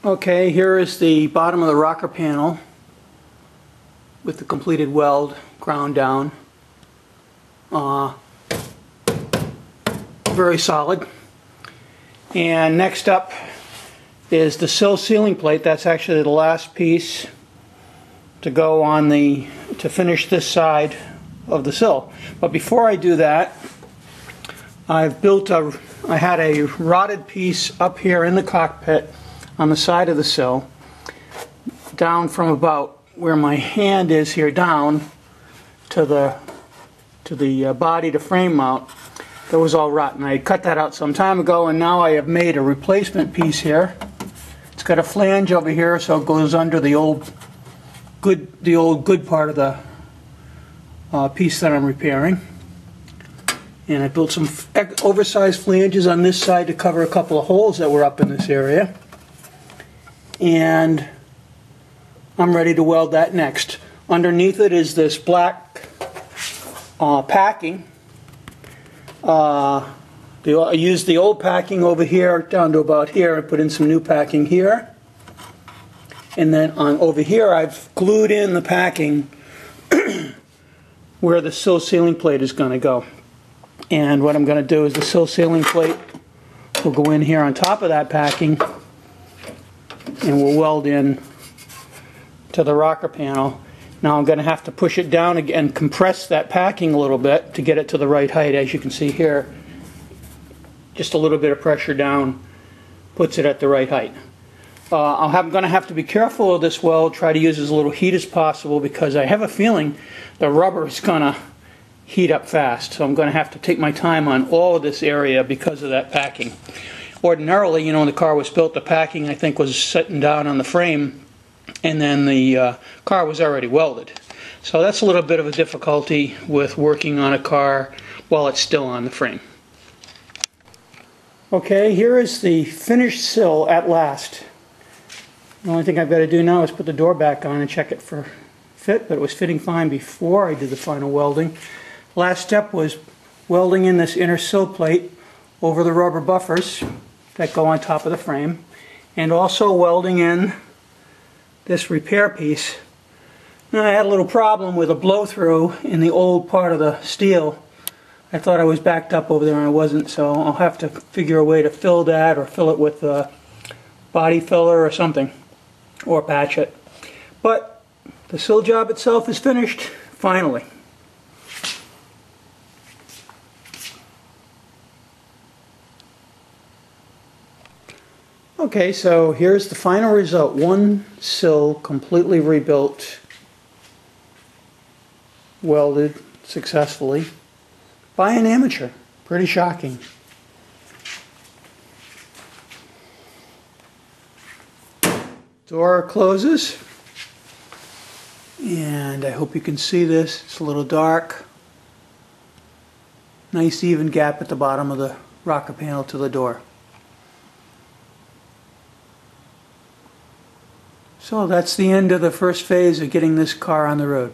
Okay, here is the bottom of the rocker panel with the completed weld ground down. Very solid. And next up is the sill sealing plate. That's actually the last piece to go on to finish this side of the sill. But before I do that, I had a rotted piece up here in the cockpit on the side of the sill, down from about where my hand is here down to the body to frame mount. That was all rotten. I cut that out some time ago, and now I have made a replacement piece here. It's got a flange over here, so it goes under the old good part of the piece that I'm repairing. And I built some oversized flanges on this side to cover a couple of holes that were up in this area. And I'm ready to weld that next. Underneath it is this black packing. I used the old packing over here down to about here. I put in some new packing here. And then over here I've glued in the packing where the sill sealing plate is going to go. And what I'm going to do is the sill sealing plate will go in here on top of that packing, and we'll weld in to the rocker panel. Now I'm going to have to push it down again, compress that packing a little bit to get it to the right height. As you can see here, just a little bit of pressure down puts it at the right height. I'm going to have to be careful of this weld, try to use as little heat as possible, because I have a feeling the rubber is going to heat up fast. So I'm going to have to take my time on all of this area because of that packing. Ordinarily, when the car was built, the packing I think was sitting down on the frame, and then the car was already welded. So that's a little bit of a difficulty with working on a car while it's still on the frame. Okay, here is the finished sill at last. The only thing I've got to do now is put the door back on and check it for fit, but it was fitting fine before I did the final welding. Last step was welding in this inner sill plate over the rubber buffers that go on top of the frame, and also welding in this repair piece. Now, I had a little problem with a blow-through in the old part of the steel. I thought I was backed up over there and I wasn't, so I'll have to figure a way to fill that, or fill it with body filler or something, or patch it. But the sill job itself is finished, finally. Okay, so here's the final result. One sill completely rebuilt, welded successfully by an amateur. Pretty shocking. Door closes, and I hope you can see this. It's a little dark. Nice even gap at the bottom of the rocker panel to the door. So that's the end of the first phase of getting this car on the road.